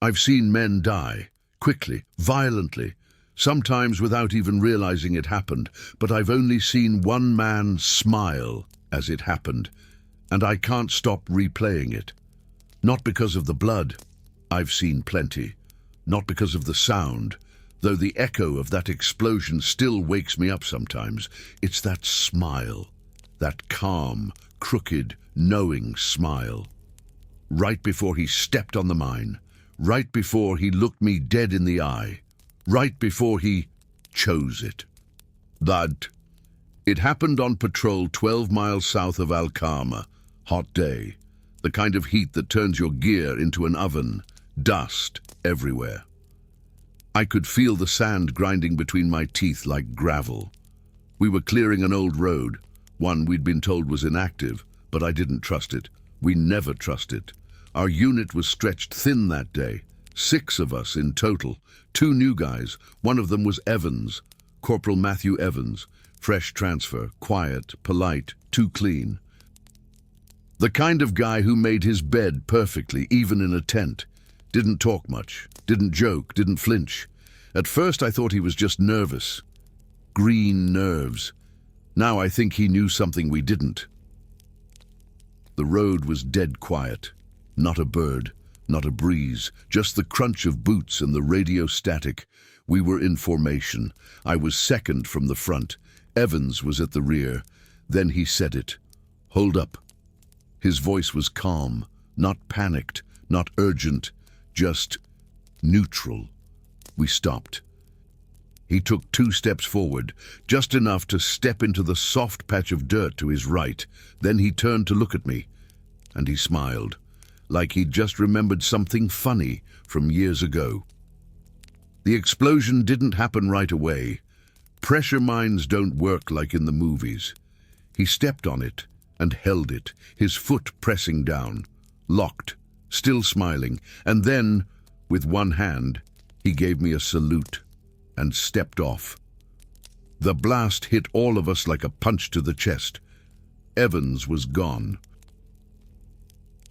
I've seen men die, quickly, violently, sometimes without even realizing it happened, but I've only seen one man smile as it happened, and I can't stop replaying it. Not because of the blood, I've seen plenty. Not because of the sound, though the echo of that explosion still wakes me up sometimes. It's that smile, that calm, crooked, knowing smile. Right before he stepped on the mine, right before he looked me dead in the eye, right before he chose it. That. It happened on patrol 12 miles south of Alcama. Hot day. The kind of heat that turns your gear into an oven. Dust everywhere. I could feel the sand grinding between my teeth like gravel. We were clearing an old road, one we'd been told was inactive, but I didn't trust it. We never trust it. Our unit was stretched thin that day. 6 of us in total. 2 new guys. One of them was Evans, Corporal Matthew Evans. Fresh transfer, quiet, polite, too clean. The kind of guy who made his bed perfectly, even in a tent. Didn't talk much, didn't joke, didn't flinch. At first I thought he was just nervous. Green nerves. Now I think he knew something we didn't. The road was dead quiet. Not a bird, not a breeze, just the crunch of boots and the radio static. We were in formation. I was second from the front. Evans was at the rear. Then he said it. Hold up. His voice was calm, not panicked, not urgent, just neutral. We stopped. He took 2 steps forward, just enough to step into the soft patch of dirt to his right. Then he turned to look at me, and he smiled, like he'd just remembered something funny from years ago. The explosion didn't happen right away. Pressure mines don't work like in the movies. He stepped on it and held it, his foot pressing down, locked, still smiling, and then, with one hand, he gave me a salute and stepped off. The blast hit all of us like a punch to the chest. Evans was gone.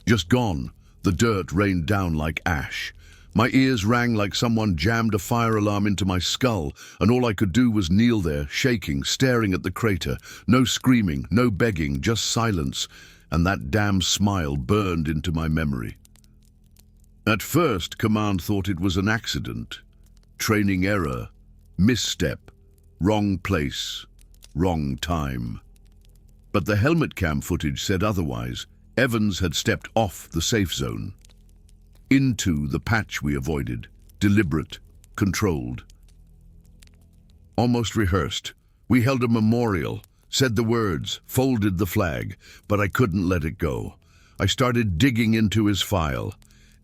Just gone. The dirt rained down like ash. My ears rang like someone jammed a fire alarm into my skull, and all I could do was kneel there, shaking, staring at the crater. No screaming, no begging, just silence, and that damn smile burned into my memory. At first, Command thought it was an accident. Training error, misstep, wrong place, wrong time. But the helmet cam footage said otherwise. Evans had stepped off the safe zone. Into the patch we avoided, deliberate, controlled. Almost rehearsed. We held a memorial, said the words, folded the flag, but I couldn't let it go. I started digging into his file.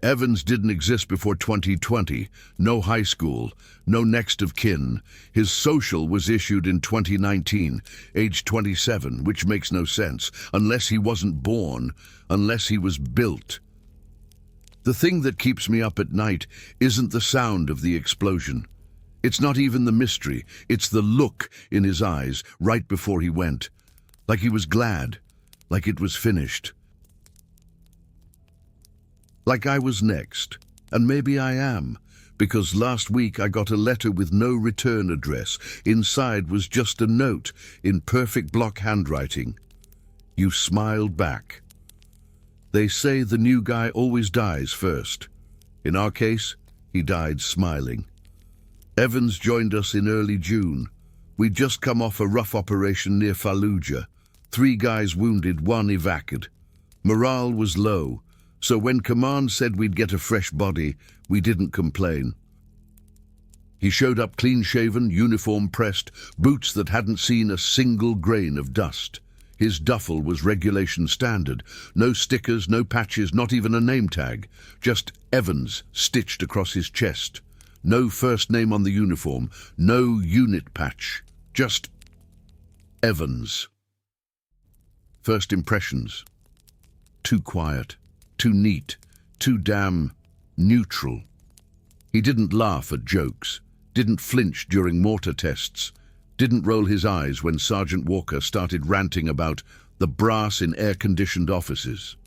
Evans didn't exist before 2020, no high school, no next of kin. His social was issued in 2019, age 27, which makes no sense, unless he wasn't born, unless he was built. The thing that keeps me up at night isn't the sound of the explosion. It's not even the mystery, it's the look in his eyes right before he went. Like he was glad, like it was finished. Like I was next, and maybe I am, because last week I got a letter with no return address. Inside was just a note in perfect block handwriting. You smiled back. They say the new guy always dies first. In our case, he died smiling. Evans joined us in early June. We'd just come off a rough operation near Fallujah. 3 guys wounded, 1 evacuated. Morale was low. So when Command said we'd get a fresh body, we didn't complain. He showed up clean-shaven, uniform pressed, boots that hadn't seen a single grain of dust. His duffel was regulation standard. No stickers, no patches, not even a name tag. Just Evans stitched across his chest. No first name on the uniform, no unit patch. Just Evans. First impressions. Too quiet. Too neat, too damn neutral. He didn't laugh at jokes, didn't flinch during mortar tests, didn't roll his eyes when Sergeant Walker started ranting about the brass in air-conditioned offices.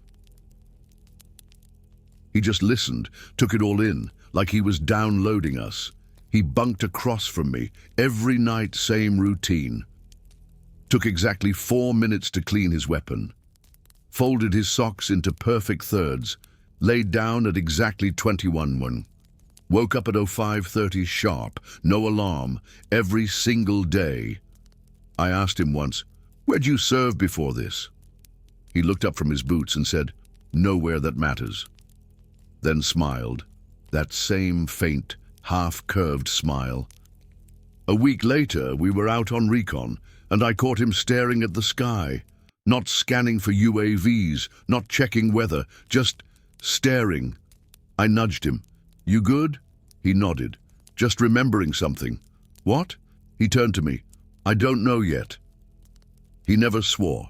He just listened, took it all in, like he was downloading us. He bunked across from me, every night same routine. Took exactly 4 minutes to clean his weapon. Folded his socks into perfect thirds, laid down at exactly 21:1. Woke up at 05:30 sharp, no alarm, every single day. I asked him once, "Where'd you serve before this?" He looked up from his boots and said, "Nowhere that matters." Then smiled, that same faint, half-curved smile. A week later, we were out on recon, and I caught him staring at the sky, not scanning for UAVs, not checking weather, just staring. I nudged him. "You good?" He nodded, just remembering something. "What?" He turned to me. "I don't know yet." He never swore.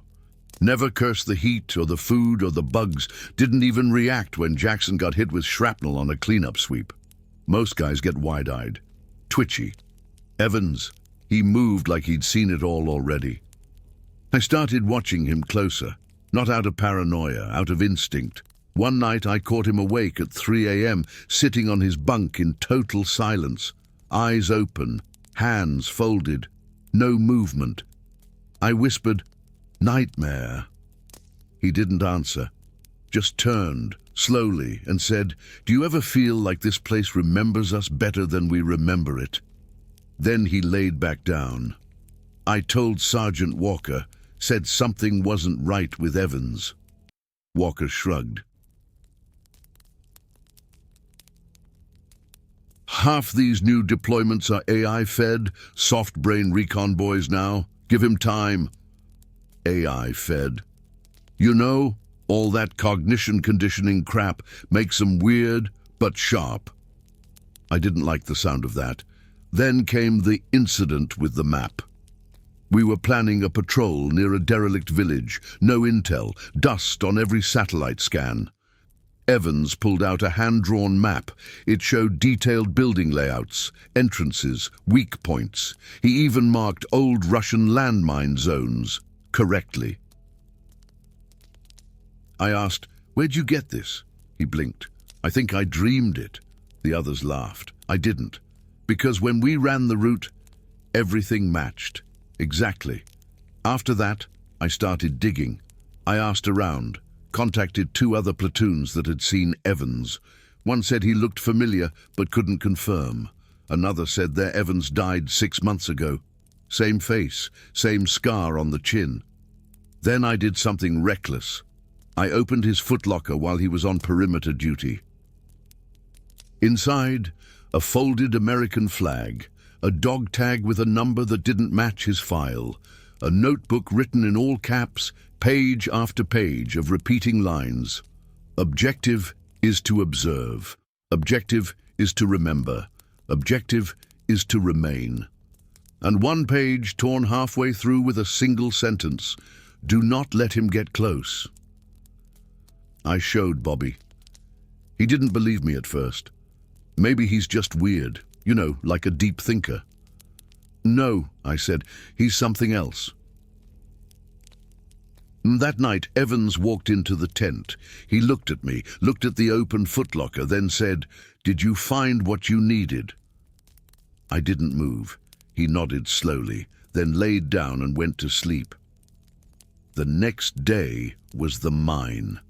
Never cursed the heat or the food or the bugs, didn't even react when Jackson got hit with shrapnel on a cleanup sweep. Most guys get wide-eyed, twitchy. Evans, he moved like he'd seen it all already. I started watching him closer, not out of paranoia, out of instinct. One night I caught him awake at 3 a.m., sitting on his bunk in total silence, eyes open, hands folded, no movement. I whispered, "Nightmare." He didn't answer, just turned slowly and said, "Do you ever feel like this place remembers us better than we remember it?" Then he laid back down. I told Sergeant Walker, said something wasn't right with Evans. Walker shrugged. "Half these new deployments are AI-fed, soft-brain recon boys now. Give him time." AI-fed. You know, all that cognition conditioning crap makes them weird but sharp. I didn't like the sound of that. Then came the incident with the map. We were planning a patrol near a derelict village, no intel, dust on every satellite scan. Evans pulled out a hand-drawn map. It showed detailed building layouts, entrances, weak points. He even marked old Russian landmine zones correctly. I asked, "Where'd you get this?" He blinked. "I think I dreamed it." The others laughed. I didn't. Because when we ran the route, everything matched. Exactly. After that, I started digging. I asked around, contacted 2 other platoons that had seen Evans. One said he looked familiar but couldn't confirm. Another said their Evans died 6 months ago. Same face, same scar on the chin. Then I did something reckless. I opened his footlocker while he was on perimeter duty. Inside, a folded American flag, a dog tag with a number that didn't match his file, a notebook written in all caps, page after page of repeating lines. Objective is to observe. Objective is to remember. Objective is to remain. And one page torn halfway through with a single sentence, "Do not let him get close." I showed Bobby. He didn't believe me at first. Maybe he's just weird, you know, like a deep thinker. "No," I said, "he's something else." That night, Evans walked into the tent. He looked at me, looked at the open footlocker, then said, "Did you find what you needed?" I didn't move. He nodded slowly, then laid down and went to sleep. The next day was the mine.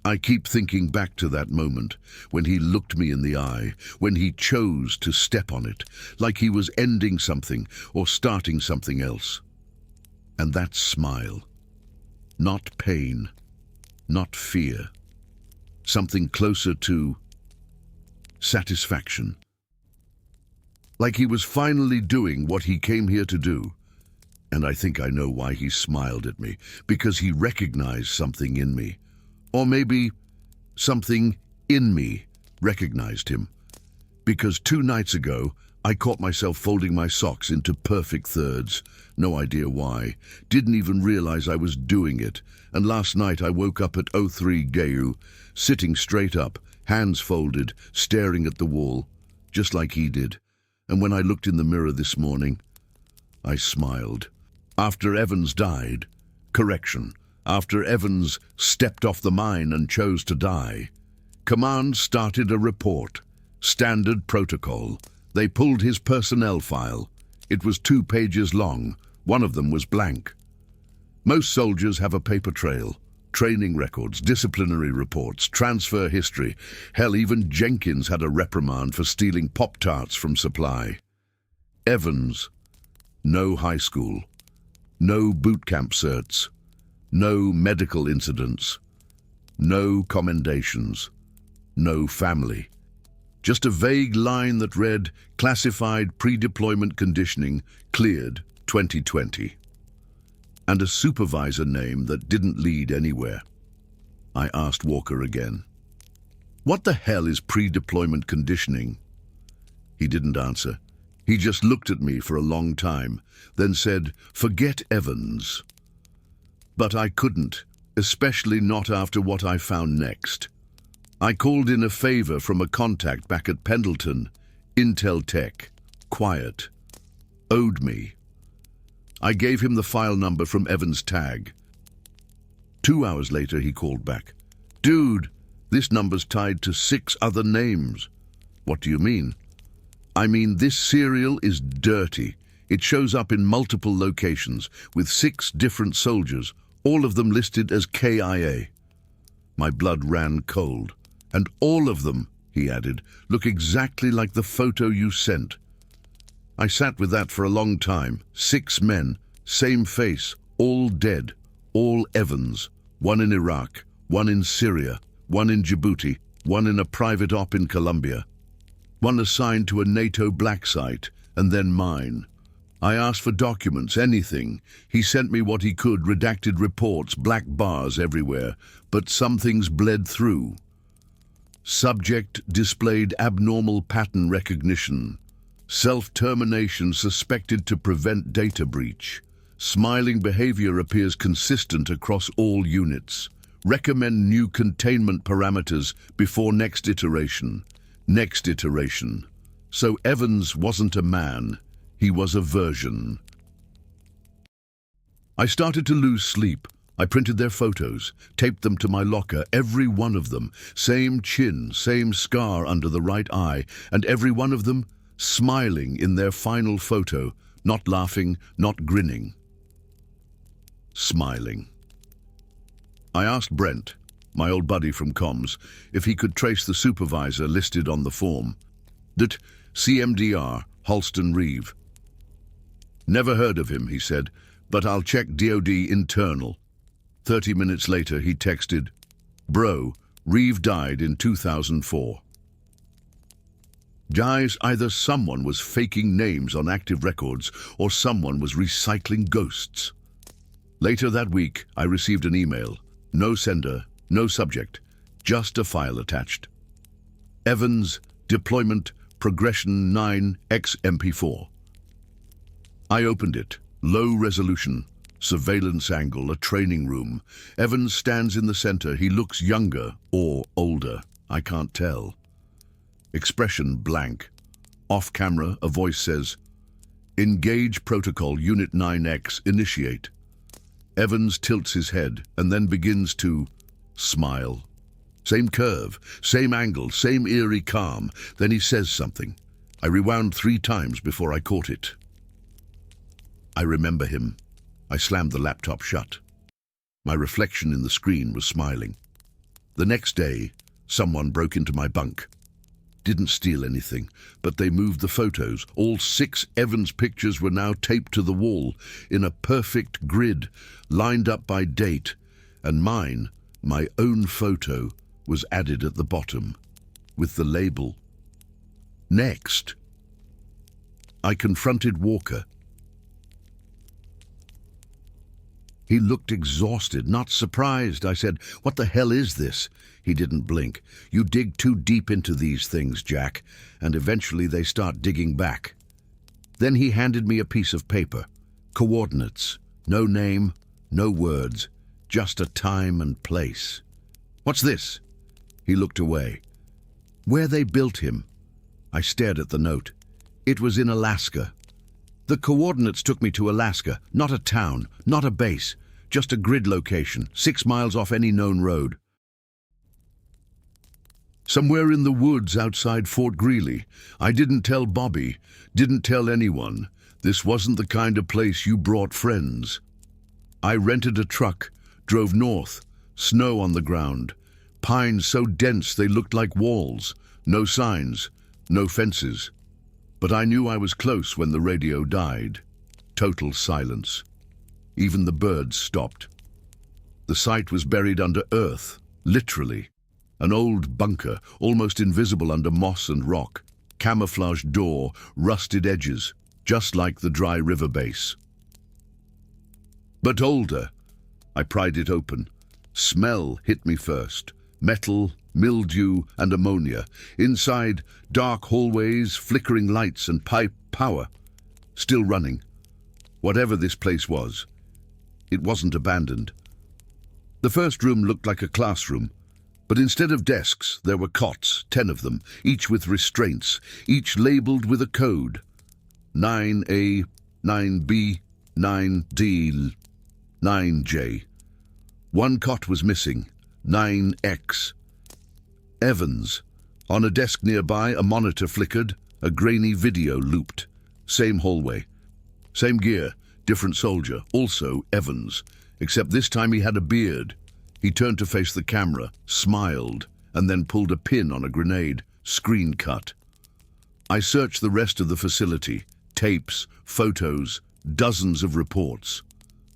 I keep thinking back to that moment, when he looked me in the eye, when he chose to step on it, like he was ending something or starting something else. And that smile. Not pain, not fear. Something closer to satisfaction. Like he was finally doing what he came here to do. And I think I know why he smiled at me, because he recognized something in me. Or maybe something in me recognized him. Because 2 nights ago, I caught myself folding my socks into perfect thirds. No idea why. Didn't even realize I was doing it. And last night I woke up at 03 Geu, sitting straight up, hands folded, staring at the wall, just like he did. And when I looked in the mirror this morning, I smiled. After Evans died, correction, after Evans stepped off the mine and chose to die, Command started a report. Standard protocol. They pulled his personnel file. It was 2 pages long. One of them was blank. Most soldiers have a paper trail. Training records, disciplinary reports, transfer history. Hell, even Jenkins had a reprimand for stealing Pop-Tarts from supply. Evans, no high school. No boot camp certs. No medical incidents. No commendations. No family. Just a vague line that read, classified pre-deployment conditioning, cleared 2020. And a supervisor name that didn't lead anywhere. I asked Walker again. What the hell is pre-deployment conditioning? He didn't answer. He just looked at me for a long time, then said, forget Evans. But I couldn't, especially not after what I found next. I called in a favor from a contact back at Pendleton, Intel Tech, quiet, owed me. I gave him the file number from Evans' tag. 2 hours later, he called back. Dude, this number's tied to 6 other names. What do you mean? I mean, this serial is dirty. It shows up in multiple locations with 6 different soldiers, all of them listed as KIA. My blood ran cold. And all of them, he added, look exactly like the photo you sent. I sat with that for a long time. 6 men, same face, all dead, all Evans. 1 in Iraq, 1 in Syria, 1 in Djibouti, 1 in a private op in Colombia. 1 assigned to a NATO black site, and then mine. I asked for documents, anything. He sent me what he could, redacted reports, black bars everywhere, but some things bled through. Subject displayed abnormal pattern recognition. Self-termination suspected to prevent data breach. Smiling behavior appears consistent across all units. Recommend new containment parameters before next iteration. Next iteration. So Evans wasn't a man, he was a version. I started to lose sleep. I printed their photos, taped them to my locker, every one of them. Same chin, same scar under the right eye, and every one of them smiling in their final photo, not laughing, not grinning. Smiling. I asked Brent, my old buddy from comms, if he could trace the supervisor listed on the form. That CMDR, Halston Reeve. Never heard of him, he said, but I'll check DoD internal. 30 minutes later, he texted, Bro, Reeve died in 2004. Guys, either someone was faking names on active records or someone was recycling ghosts. Later that week, I received an email. No sender, no subject, just a file attached. Evans, deployment, progression 9 XMP4. I opened it, low resolution. Surveillance angle, a training room. Evans stands in the center. He looks younger or older. I can't tell. Expression blank. Off camera, a voice says, Engage protocol Unit 9X, initiate. Evans tilts his head and then begins to smile. Same curve, same angle, same eerie calm. Then he says something. I rewound 3 times before I caught it. I remember him. I slammed the laptop shut. My reflection in the screen was smiling. The next day, someone broke into my bunk. Didn't steal anything, but they moved the photos. All 6 Evans pictures were now taped to the wall in a perfect grid, lined up by date, and mine, my own photo, was added at the bottom, with the label. Next. I confronted Walker. He looked exhausted, not surprised. I said, What the hell is this? He didn't blink. You dig too deep into these things, Jack, and eventually they start digging back. Then he handed me a piece of paper. Coordinates. No name, no words, just a time and place. What's this? He looked away. Where they built him. I stared at the note. It was in Alaska. The coordinates took me to Alaska, not a town, not a base, just a grid location, 6 miles off any known road. Somewhere in the woods outside Fort Greely. I didn't tell Bobby, didn't tell anyone. This wasn't the kind of place you brought friends. I rented a truck, drove north, snow on the ground, pines so dense they looked like walls, no signs, no fences. But I knew I was close when the radio died. Total silence. Even the birds stopped. The site was buried under earth, literally. An old bunker, almost invisible under moss and rock. Camouflaged door, rusted edges, just like the dry river base. But older. I pried it open. Smell hit me first. Metal, mildew, and ammonia. Inside, dark hallways, flickering lights and pipe power. Still running. Whatever this place was, it wasn't abandoned. The first room looked like a classroom, but instead of desks, there were cots, 10 of them, each with restraints, each labeled with a code. 9A, 9B, 9D, 9J. One cot was missing, 9X. Evans. On a desk nearby, a monitor flickered, a grainy video looped. Same hallway. Same gear, different soldier, also Evans, except this time he had a beard. He turned to face the camera, smiled, and then pulled a pin on a grenade, screen cut. I searched the rest of the facility, tapes, photos, dozens of reports.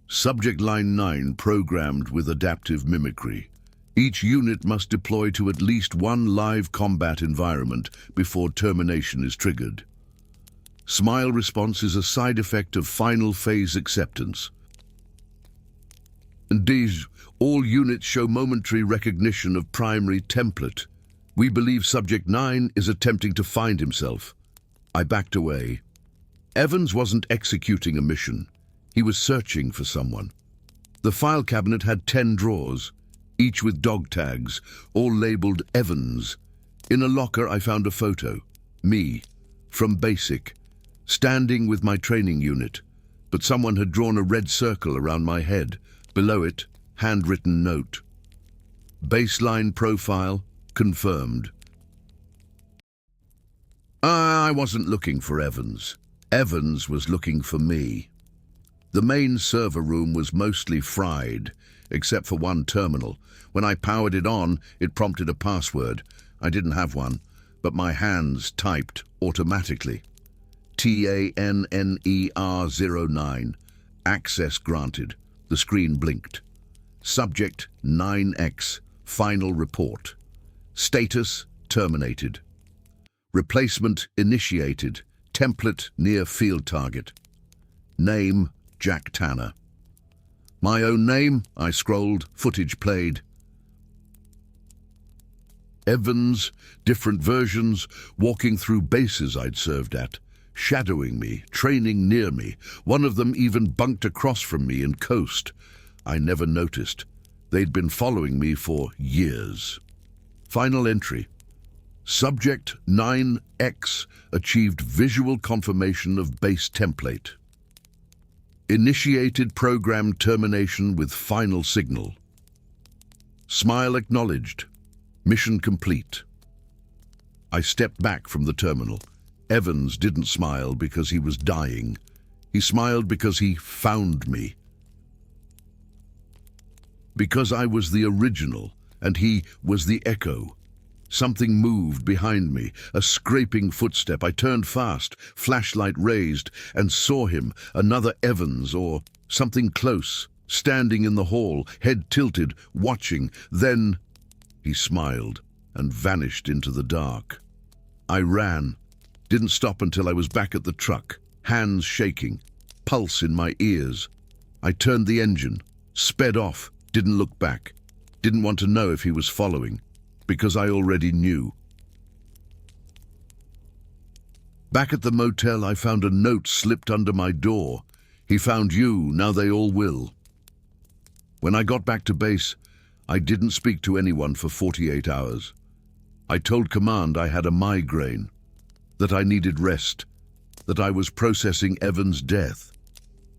Subject Line 9 programmed with adaptive mimicry. Each unit must deploy to at least one live combat environment before termination is triggered. Smile response is a side effect of final phase acceptance. Indeed, all units show momentary recognition of primary template. We believe Subject 9 is attempting to find himself. I backed away. Evans wasn't executing a mission. He was searching for someone. The file cabinet had 10 drawers, each with dog tags, all labeled Evans. In a locker I found a photo. Me, from Basic. Standing with my training unit, but someone had drawn a red circle around my head. Below it, handwritten note. Baseline profile confirmed. I wasn't looking for Evans. Evans was looking for me. The main server room was mostly fried, except for one terminal. When I powered it on, it prompted a password. I didn't have one, but my hands typed automatically. TANNER09. Access granted. The screen blinked. Subject 9X. Final report. Status terminated. Replacement initiated. Template near field target. Name Jack Tanner. My own name, I scrolled, footage played. Evans, different versions, walking through bases I'd served at. Shadowing me, training near me. One of them even bunked across from me in coast. I never noticed. They'd been following me for years. Final entry. Subject 9X achieved visual confirmation of base template. Initiated program termination with final signal. Smile acknowledged. Mission complete. I stepped back from the terminal. Evans didn't smile because he was dying. He smiled because he found me. Because I was the original, and he was the echo. Something moved behind me, a scraping footstep. I turned fast, flashlight raised, and saw him, another Evans or something close, standing in the hall, head tilted, watching. Then he smiled and vanished into the dark. I ran. Didn't stop until I was back at the truck, hands shaking, pulse in my ears. I turned the engine, sped off, didn't look back, didn't want to know if he was following, because I already knew. Back at the motel, I found a note slipped under my door. He found you, now they all will. When I got back to base, I didn't speak to anyone for 48 hours. I told command I had a migraine, that I needed rest, that I was processing Evans' death.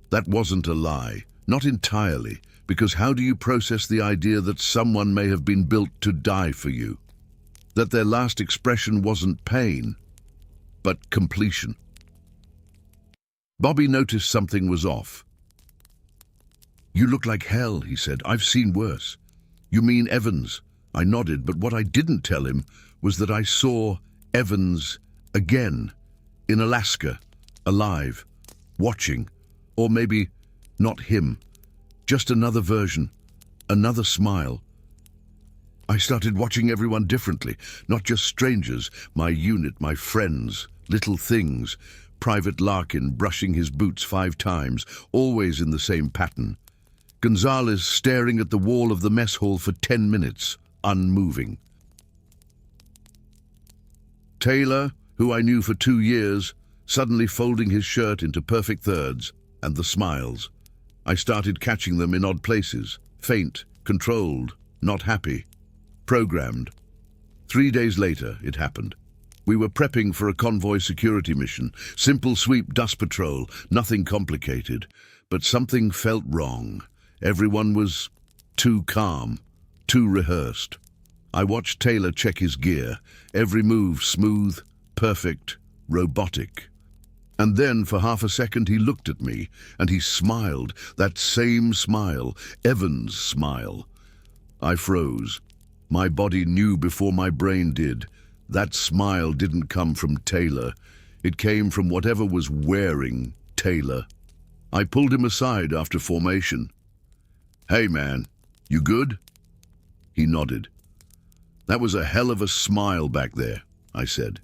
That wasn't a lie, not entirely, because how do you process the idea that someone may have been built to die for you? that their last expression wasn't pain, but completion. Bobby noticed something was off. "You look like hell," he said. "I've seen worse." "You mean Evans?" I nodded, but what I didn't tell him was that I saw Evans again, in Alaska, alive, watching, or maybe not him, just another version, another smile. I started watching everyone differently, not just strangers, my unit, my friends, little things. Private Larkin brushing his boots 5 times, always in the same pattern. Gonzalez staring at the wall of the mess hall for 10 minutes, unmoving. Taylor, who I knew for 2 years, suddenly folding his shirt into perfect thirds, and the smiles. I started catching them in odd places, faint, controlled, not happy, programmed. 3 days later, it happened. We were prepping for a convoy security mission, simple sweep dust patrol, nothing complicated, but something felt wrong. Everyone was too calm, too rehearsed. I watched Taylor check his gear, every move smooth, perfect, robotic. And then, for half a second, he looked at me, and he smiled, that same smile, Evans' smile. I froze. My body knew before my brain did. That smile didn't come from Taylor. It came from whatever was wearing Taylor. I pulled him aside after formation. "Hey, man, you good?" He nodded. "That was a hell of a smile back there," I said.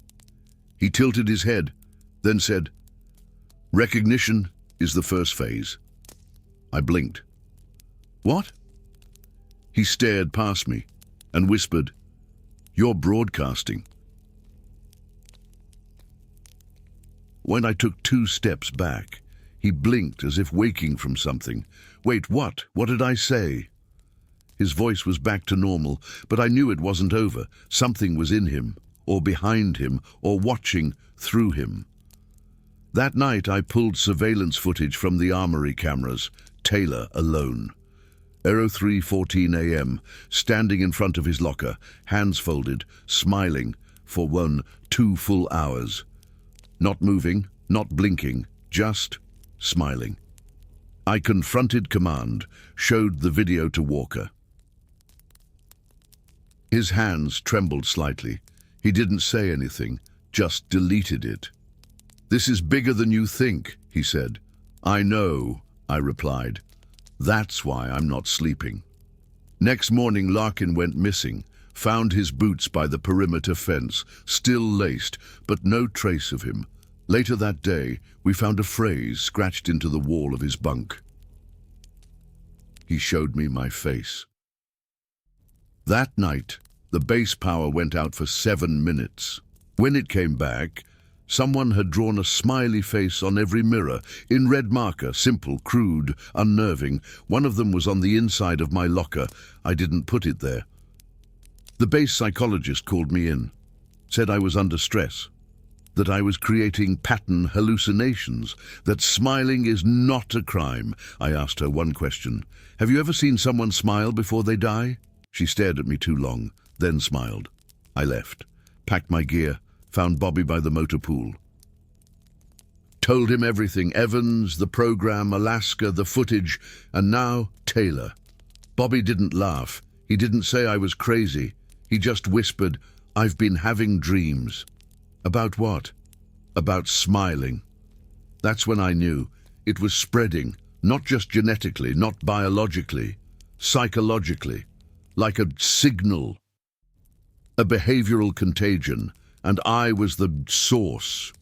He tilted his head, then said, "Recognition is the first phase." I blinked. "What?" He stared past me and whispered, "You're broadcasting." When I took 2 steps back, he blinked as if waking from something. "Wait, what? What did I say?" His voice was back to normal, but I knew it wasn't over. Something was in him, or behind him, or watching through him. That night I pulled surveillance footage from the armory cameras, Taylor alone. 03:14 a.m., standing in front of his locker, hands folded, smiling, for 2 full hours. Not moving, not blinking, just smiling. I confronted command, showed the video to Walker. His hands trembled slightly. He didn't say anything, just deleted it. "This is bigger than you think," he said. "I know," I replied. "That's why I'm not sleeping." Next morning, Larkin went missing, found his boots by the perimeter fence, still laced, but no trace of him. Later that day, we found a phrase scratched into the wall of his bunk. He showed me my face. That night, the base power went out for 7 minutes. When it came back, someone had drawn a smiley face on every mirror, in red marker, simple, crude, unnerving. One of them was on the inside of my locker. I didn't put it there. The base psychologist called me in, said I was under stress, that I was creating pattern hallucinations, that smiling is not a crime. I asked her one question. "Have you ever seen someone smile before they die?" She stared at me too long, then smiled. I left, packed my gear, found Bobby by the motor pool. Told him everything, Evans, the program, Alaska, the footage, and now Taylor. Bobby didn't laugh. He didn't say I was crazy. He just whispered, "I've been having dreams." About what? About smiling. That's when I knew. It was spreading, not just genetically, not biologically, psychologically, like a signal, a behavioral contagion, and I was the source.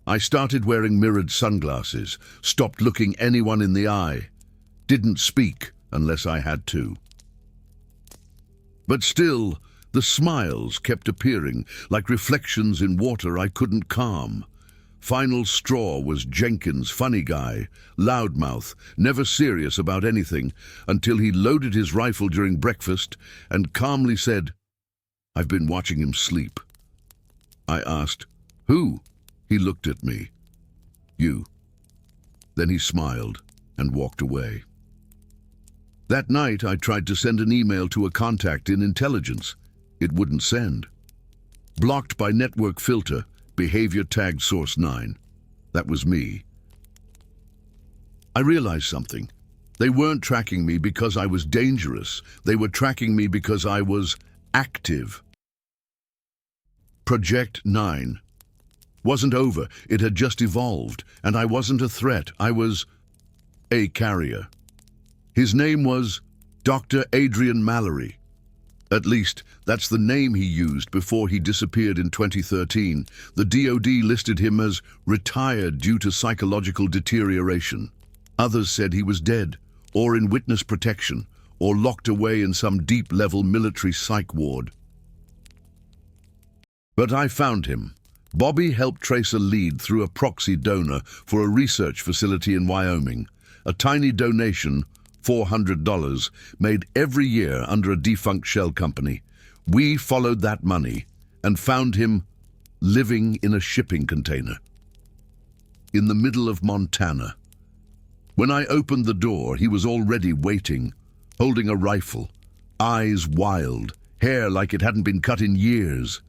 I started wearing mirrored sunglasses, stopped looking anyone in the eye, didn't speak unless I had to. But still, the smiles kept appearing, like reflections in water I couldn't calm. Final straw was Jenkins, funny guy, loudmouth, never serious about anything, until he loaded his rifle during breakfast and calmly said, "I've been watching him sleep." I asked, "Who?" He looked at me. "You." Then he smiled and walked away. That night I tried to send an email to a contact in intelligence. It wouldn't send. Blocked by network filter, behavior tagged source 9. That was me. I realized something. They weren't tracking me because I was dangerous. They were tracking me because I was active. Project 9 wasn't over. It had just evolved, and I wasn't a threat. I was a carrier. His name was Dr. Adrian Mallory. At least, that's the name he used before he disappeared in 2013. The DoD listed him as retired due to psychological deterioration. Others said he was dead, or in witness protection, or locked away in some deep-level military psych ward. But I found him. Bobby helped trace a lead through a proxy donor for a research facility in Wyoming. A tiny donation, $400, made every year under a defunct shell company. We followed that money and found him living in a shipping container in the middle of Montana. When I opened the door, he was already waiting, holding a rifle, eyes wild, hair like it hadn't been cut in years.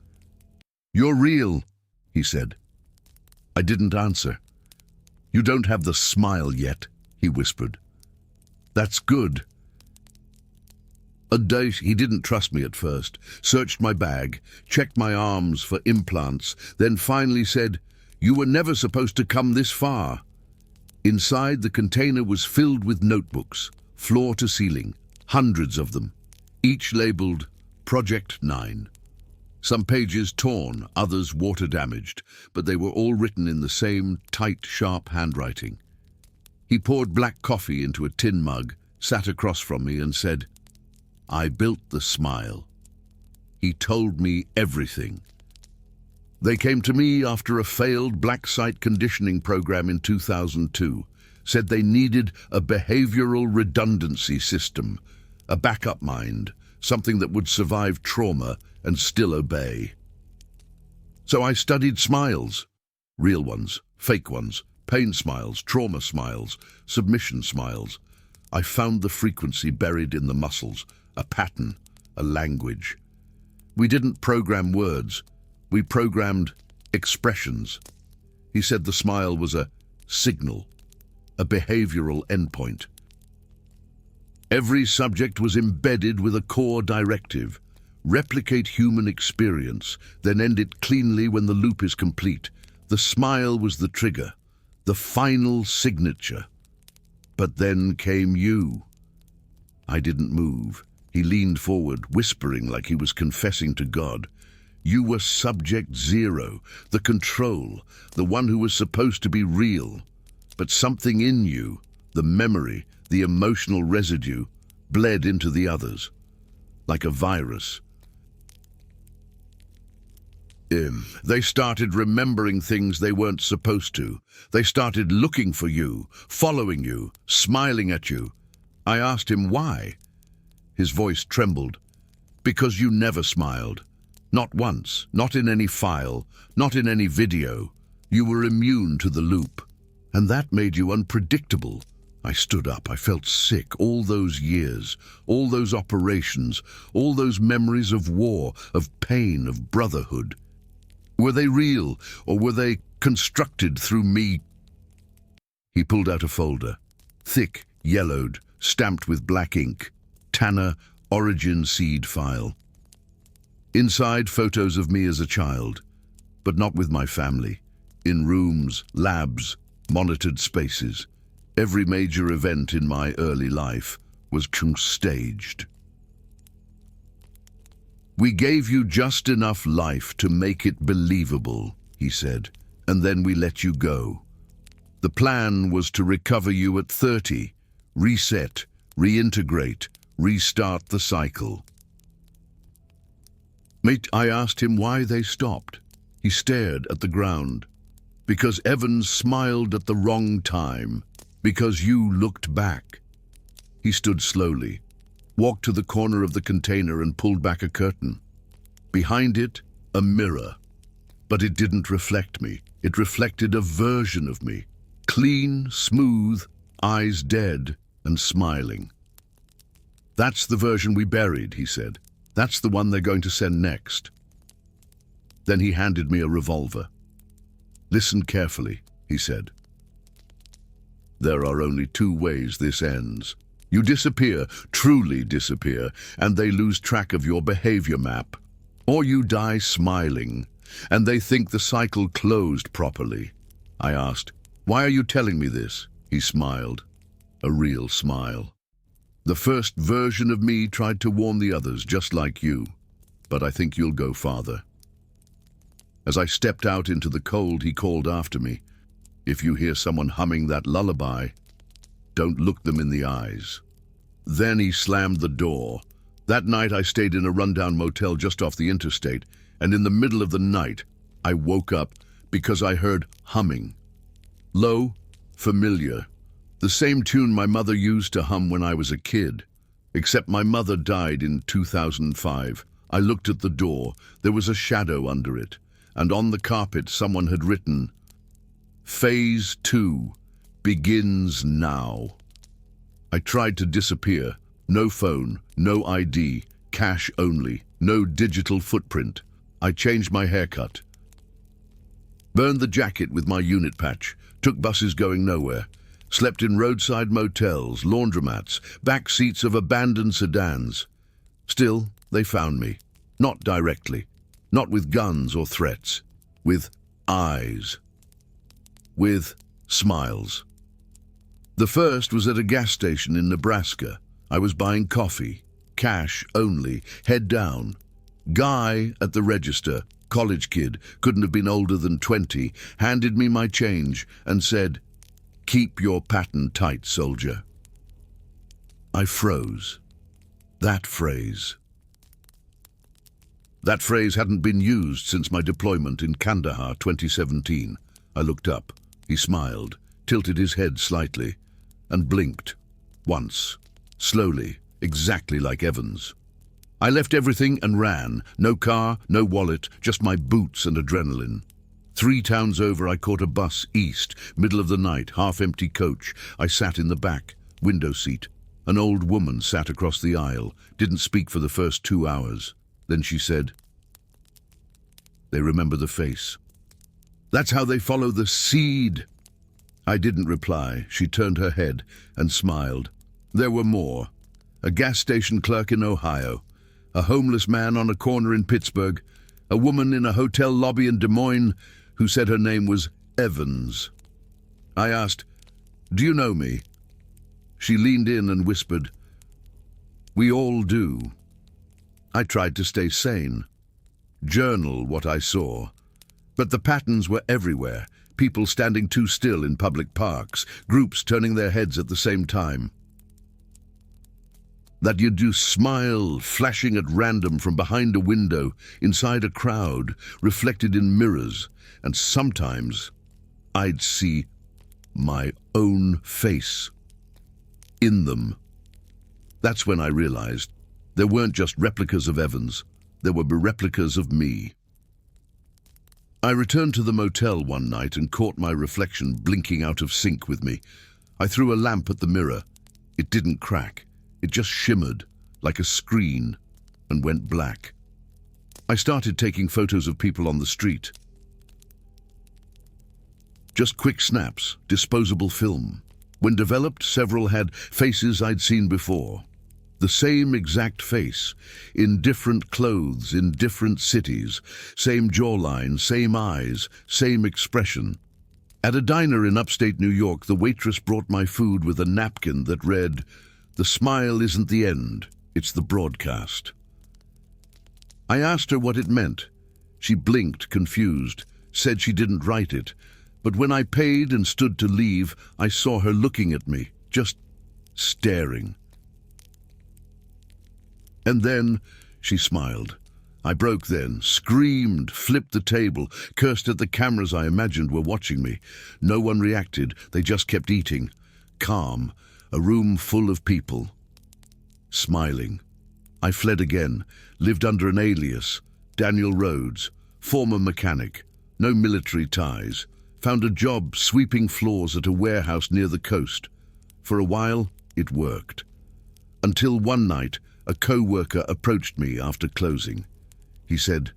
"You're real," he said. I didn't answer. "You don't have the smile yet," he whispered. "That's good." He didn't trust me at first, searched my bag, checked my arms for implants, then finally said, "You were never supposed to come this far." Inside, the container was filled with notebooks, floor to ceiling, hundreds of them, each labeled Project 9. Some pages torn, others water-damaged, but they were all written in the same tight, sharp handwriting. He poured black coffee into a tin mug, sat across from me and said, "I built the smile." He told me everything. They came to me after a failed black site conditioning program in 2002, said they needed a behavioral redundancy system, a backup mind, something that would survive trauma and still obey. So I studied smiles, real ones, fake ones, pain smiles, trauma smiles, submission smiles. I found the frequency buried in the muscles, a pattern, a language. We didn't program words, we programmed expressions. He said the smile was a signal, a behavioral endpoint. Every subject was embedded with a core directive. Replicate human experience, then end it cleanly when the loop is complete. The smile was the trigger, the final signature. But then came you. I didn't move. He leaned forward, whispering like he was confessing to God. You were subject 0, the control, the one who was supposed to be real. But something in you, the memory, the emotional residue, bled into the others, like a virus. They started remembering things they weren't supposed to. They started looking for you, following you, smiling at you. I asked him why. His voice trembled. Because you never smiled. Not once, not in any file, not in any video. You were immune to the loop. And that made you unpredictable. I stood up. I felt sick. All those years, all those operations, all those memories of war, of pain, of brotherhood. Were they real, or were they constructed through me? He pulled out a folder. Thick, yellowed, stamped with black ink. Tanner, origin seed file. Inside, photos of me as a child, but not with my family. In rooms, labs, monitored spaces. Every major event in my early life was staged. We gave you just enough life to make it believable, he said, and then we let you go. The plan was to recover you at 30, reset, reintegrate, restart the cycle. I asked him why they stopped. He stared at the ground. Because Evans smiled at the wrong time. Because you looked back. He stood slowly, walked to the corner of the container and pulled back a curtain. Behind it, a mirror. But it didn't reflect me. It reflected a version of me. Clean, smooth, eyes dead and smiling. That's the version we buried, he said. That's the one they're going to send next. Then he handed me a revolver. Listen carefully, he said. There are only two ways this ends. You disappear, truly disappear, and they lose track of your behavior map. Or you die smiling, and they think the cycle closed properly. I asked, why are you telling me this? He smiled, a real smile. The first version of me tried to warn the others, just like you, but I think you'll go farther. As I stepped out into the cold, he called after me, if you hear someone humming that lullaby, don't look them in the eyes. Then he slammed the door. That night I stayed in a rundown motel just off the interstate, and in the middle of the night, I woke up because I heard humming. Low, familiar. The same tune my mother used to hum when I was a kid. Except my mother died in 2005. I looked at the door. There was a shadow under it, and on the carpet someone had written, Phase 2 begins now. I tried to disappear. No phone, no ID, cash only, no digital footprint. I changed my haircut. Burned the jacket with my unit patch, took buses going nowhere, slept in roadside motels, laundromats, back seats of abandoned sedans. Still, they found me. Not directly, not with guns or threats, with eyes, with smiles. The first was at a gas station in Nebraska. I was buying coffee, cash only, head down. Guy at the register, college kid, couldn't have been older than 20, handed me my change and said, keep your pattern tight, soldier. I froze. That phrase hadn't been used since my deployment in Kandahar 2017. I looked up. He smiled, tilted his head slightly, and blinked. Once. Slowly, exactly like Evans. I left everything and ran. No car, no wallet, just my boots and adrenaline. 3 towns over, I caught a bus east, middle of the night, half-empty coach. I sat in the back, window seat. An old woman sat across the aisle, didn't speak for the first 2 hours. Then she said, they remember the face. That's how they follow the seed. I didn't reply. She turned her head and smiled. There were more. A gas station clerk in Ohio, a homeless man on a corner in Pittsburgh, a woman in a hotel lobby in Des Moines who said her name was Evans. I asked, do you know me? She leaned in and whispered, we all do. I tried to stay sane, journal what I saw. But the patterns were everywhere, people standing too still in public parks, groups turning their heads at the same time. That you'd do smile, flashing at random from behind a window, inside a crowd, reflected in mirrors, and sometimes I'd see my own face in them. That's when I realized there weren't just replicas of Evans, there were replicas of me. I returned to the motel one night and caught my reflection blinking out of sync with me. I threw a lamp at the mirror. It didn't crack. It just shimmered like a screen and went black. I started taking photos of people on the street. Just quick snaps, disposable film. When developed, several had faces I'd seen before. The same exact face, in different clothes, in different cities, same jawline, same eyes, same expression. At a diner in upstate New York, the waitress brought my food with a napkin that read, "The smile isn't the end, it's the broadcast." I asked her what it meant. She blinked, confused, said she didn't write it, but when I paid and stood to leave, I saw her looking at me, just staring. And then she smiled. I broke then, screamed, flipped the table, cursed at the cameras I imagined were watching me. No one reacted, they just kept eating. Calm, a room full of people. Smiling. I fled again, lived under an alias, Daniel Rhodes, former mechanic, no military ties. Found a job sweeping floors at a warehouse near the coast. For a while, it worked. Until one night, a co-worker approached me after closing. He said,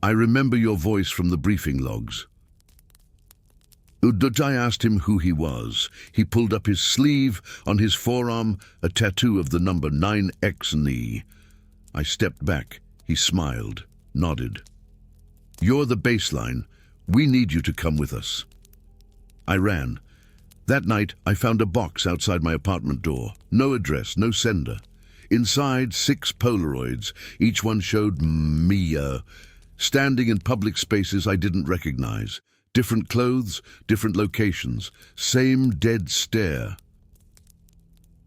"I remember your voice from the briefing logs." I asked him who he was. He pulled up his sleeve, on his forearm a tattoo of the number 9X knee. I stepped back. He smiled, nodded. "You're the baseline. We need you to come with us." I ran. That night, I found a box outside my apartment door. No address, no sender. Inside, 6 Polaroids. Each one showed me, standing in public spaces I didn't recognize. Different clothes, different locations, same dead stare.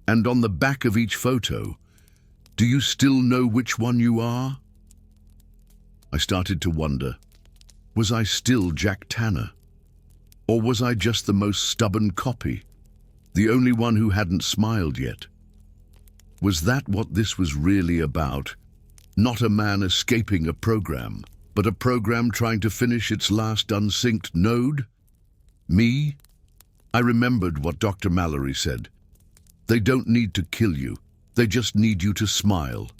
And on the back of each photo, "Do you still know which one you are?" I started to wonder, was I still Jack Tanner? Or was I just the most stubborn copy, the only one who hadn't smiled yet? Was that what this was really about? Not a man escaping a program, but a program trying to finish its last unsynced node? Me? I remembered what Dr. Mallory said. They don't need to kill you. They just need you to smile.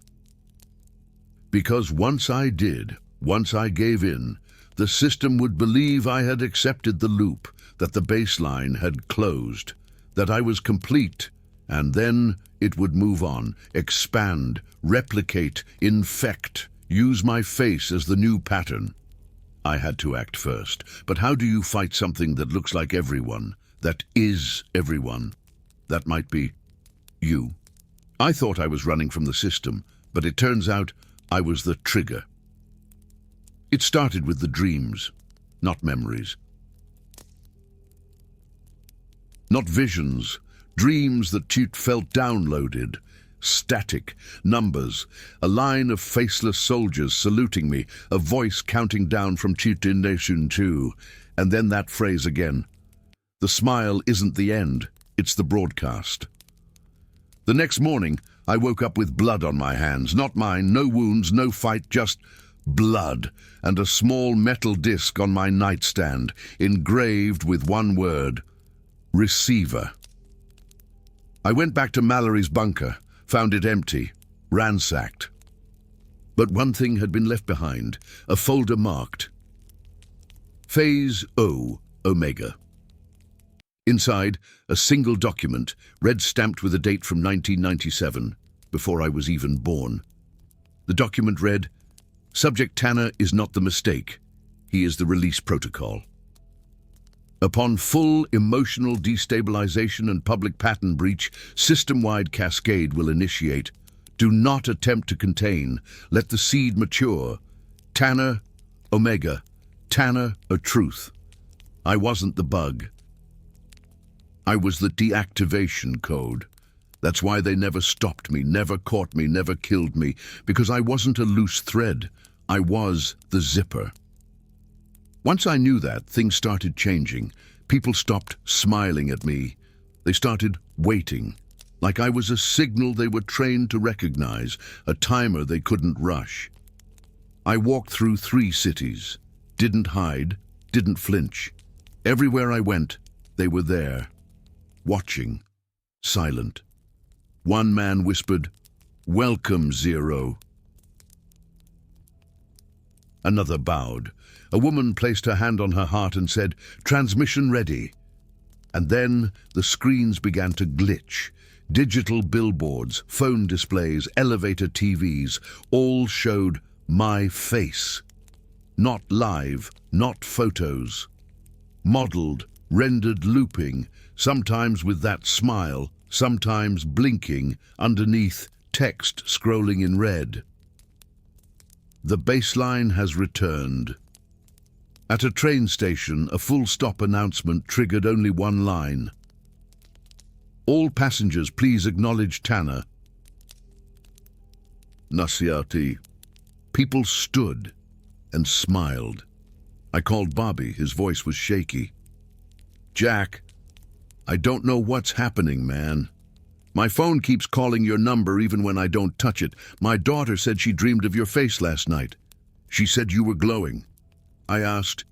Because once I did, once I gave in, the system would believe I had accepted the loop, that the baseline had closed, that I was complete, and then it would move on, expand, replicate, infect, use my face as the new pattern. I had to act first. But how do you fight something that looks like everyone, that is everyone? That might be you. I thought I was running from the system, but it turns out I was the trigger. It started with the dreams, not memories. Not visions, dreams that Tute felt downloaded. Static, numbers, a line of faceless soldiers saluting me, a voice counting down from Tute Nation 2, and then that phrase again. The smile isn't the end, it's the broadcast. The next morning, I woke up with blood on my hands, not mine, no wounds, no fight, just blood, and a small metal disc on my nightstand, engraved with one word, receiver. I went back to Mallory's bunker, found it empty, ransacked. But one thing had been left behind, a folder marked Phase O, Omega. Inside, a single document, red stamped with a date from 1997, before I was even born. The document read, "Subject Tanner is not the mistake. He is the release protocol. Upon full emotional destabilization and public pattern breach, system-wide cascade will initiate. Do not attempt to contain. Let the seed mature. Tanner, Omega. Tanner, a truth. I wasn't the bug. I was the deactivation code. That's why they never stopped me, never caught me, never killed me, because I wasn't a loose thread. I was the zipper." Once I knew that, things started changing. People stopped smiling at me. They started waiting, like I was a signal they were trained to recognize, a timer they couldn't rush. I walked through 3 cities, didn't hide, didn't flinch. Everywhere I went, they were there, watching, silent. One man whispered, "Welcome, Zero." Another bowed. A woman placed her hand on her heart and said, "Transmission ready." And then the screens began to glitch. Digital billboards, phone displays, elevator TVs, all showed my face. Not live, not photos. Modeled, rendered looping, sometimes with that smile, sometimes blinking, underneath text scrolling in red. The baseline has returned. At a train station, a full-stop announcement triggered only one line. "All passengers, please acknowledge Tanner." Nasiati. People stood and smiled. I called Bobby. His voice was shaky. "Jack, I don't know what's happening, man. My phone keeps calling your number even when I don't touch it. My daughter said she dreamed of your face last night. She said you were glowing." I asked,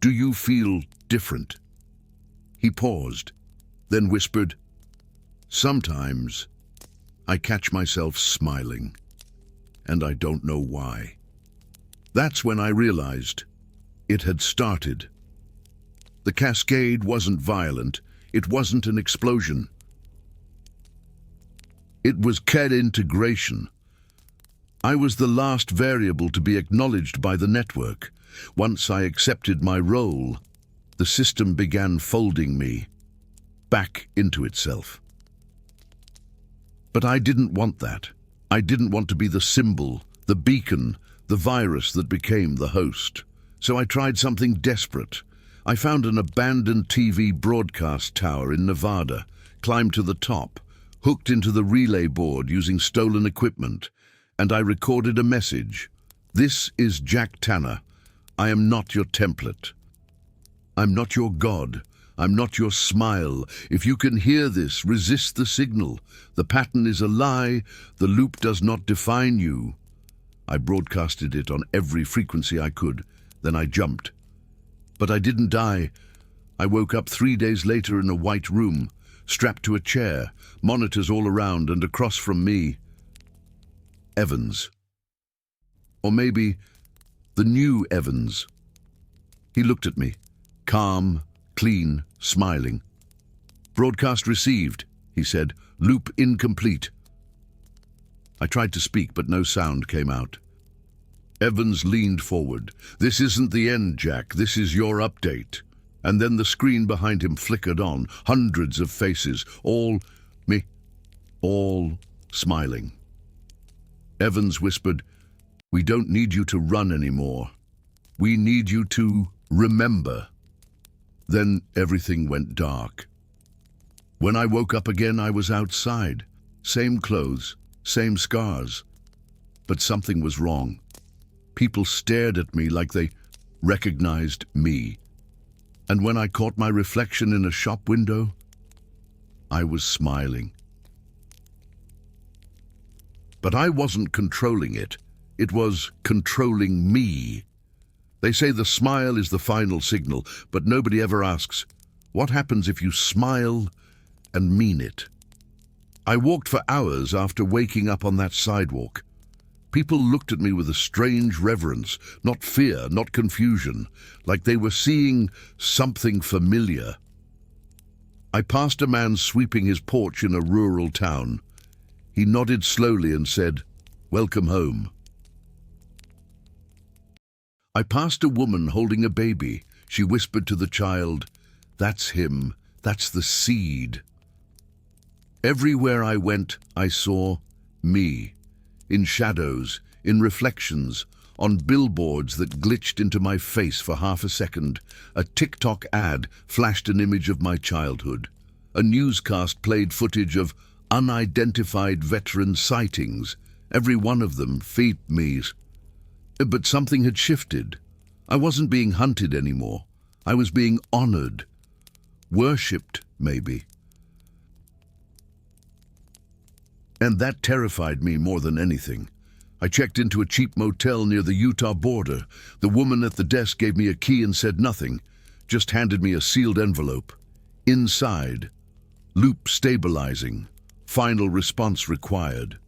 "Do you feel different?" He paused, then whispered, "Sometimes." I catch myself smiling, and I don't know why. That's when I realized it had started. The cascade wasn't violent. It wasn't an explosion. It was CAD integration. I was the last variable to be acknowledged by the network. Once I accepted my role, the system began folding me back into itself. But I didn't want that. I didn't want to be the symbol, the beacon, the virus that became the host. So I tried something desperate. I found an abandoned TV broadcast tower in Nevada, climbed to the top, hooked into the relay board using stolen equipment, and I recorded a message. This is Jack Tanner. I am not your template. I'm not your God. I'm not your smile. If you can hear this, resist the signal. The pattern is a lie. The loop does not define you. I broadcasted it on every frequency I could. Then I jumped. But I didn't die. I woke up 3 days later in a white room, strapped to a chair, monitors all around, and across from me, Evans. Or maybe the new Evans. He looked at me, calm, clean, smiling. Broadcast received, he said. Loop incomplete. I tried to speak, but no sound came out. Evans leaned forward. This isn't the end, Jack. This is your update. And then the screen behind him flickered on. Hundreds of faces, all smiling. Evans whispered, "We don't need you to run anymore. We need you to remember." Then everything went dark. When I woke up again, I was outside. Same clothes, same scars. But something was wrong. People stared at me like they recognized me. And when I caught my reflection in a shop window, I was smiling. But I wasn't controlling it. It was controlling me. They say the smile is the final signal, but nobody ever asks, what happens if you smile and mean it? I walked for hours after waking up on that sidewalk. People looked at me with a strange reverence, not fear, not confusion, like they were seeing something familiar. I passed a man sweeping his porch in a rural town. He nodded slowly and said, "Welcome home." I passed a woman holding a baby. She whispered to the child, "That's him. That's the seed." Everywhere I went, I saw me. In shadows, in reflections, on billboards that glitched into my face for half a second. A TikTok ad flashed an image of my childhood. A newscast played footage of unidentified veteran sightings, every one of them Vietnamese. But something had shifted. I wasn't being hunted anymore. I was being honored. Worshipped, maybe. And that terrified me more than anything. I checked into a cheap motel near the Utah border. The woman at the desk gave me a key and said nothing, just handed me a sealed envelope. Inside, loop stabilizing, final response required.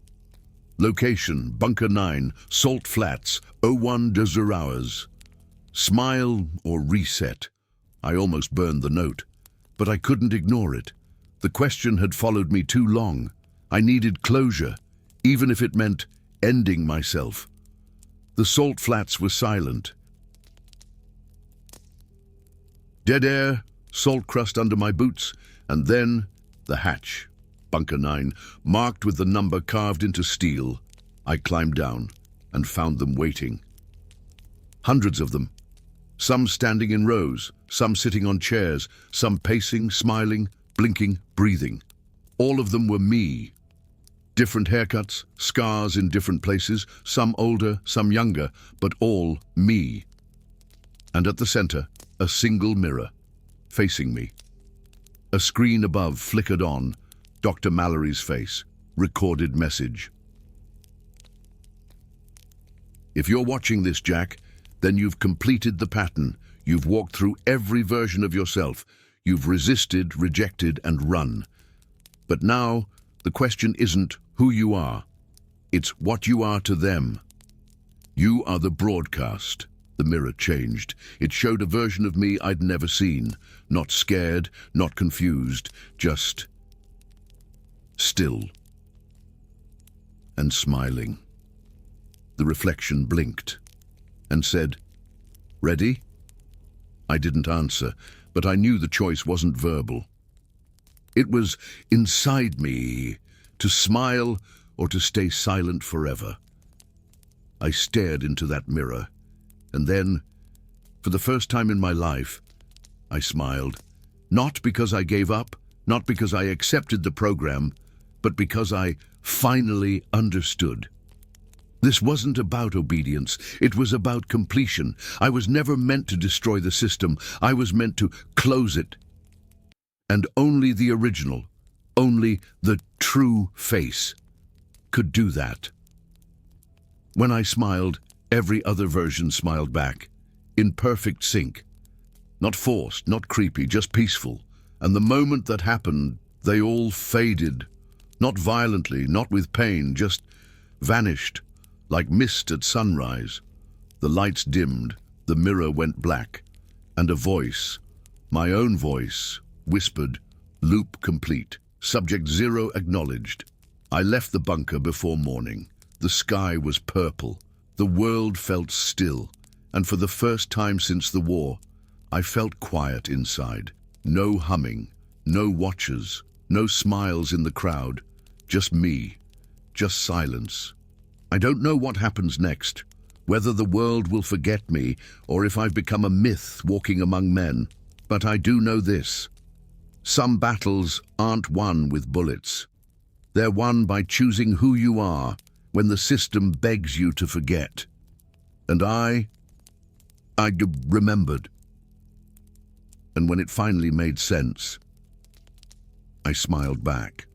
Location, Bunker 9, Salt Flats, 01 Desert Hours. Smile or reset. I almost burned the note, but I couldn't ignore it. The question had followed me too long. I needed closure, even if it meant ending myself. The Salt Flats were silent. Dead air, salt crust under my boots, and then the hatch, Bunker 9, marked with the number carved into steel. I climbed down and found them waiting. Hundreds of them, some standing in rows, some sitting on chairs, some pacing, smiling, blinking, breathing. All of them were me. Different haircuts, scars in different places, some older, some younger, but all me. And at the center, a single mirror, facing me. A screen above flickered on, Dr. Mallory's face, recorded message. If you're watching this, Jack, then you've completed the pattern. You've walked through every version of yourself. You've resisted, rejected, and run. But now, the question isn't who you are. It's what you are to them. You are the broadcast. The mirror changed. It showed a version of me I'd never seen. Not scared, not confused, just still and smiling. The reflection blinked and said, "Ready?" I didn't answer, but I knew the choice wasn't verbal. It was inside me, to smile or to stay silent forever. I stared into that mirror, and then, for the first time in my life, I smiled. Not because I gave up, not because I accepted the program, but because I finally understood. This wasn't about obedience, it was about completion. I was never meant to destroy the system, I was meant to close it. And only the original, only the true face could do that. When I smiled, every other version smiled back, in perfect sync. Not forced, not creepy, just peaceful. And the moment that happened, they all faded. Not violently, not with pain, just vanished, like mist at sunrise. The lights dimmed, the mirror went black, and a voice, my own voice, whispered, "Loop complete. Subject 0 acknowledged." I left the bunker before morning. The sky was purple. The world felt still, and for the first time since the war, I felt quiet inside. No humming, no watchers, no smiles in the crowd, just me, just silence. I don't know what happens next, whether the world will forget me or if I've become a myth walking among men, but I do know this. Some battles aren't won with bullets. They're won by choosing who you are when the system begs you to forget. And I remembered. And when it finally made sense, I smiled back.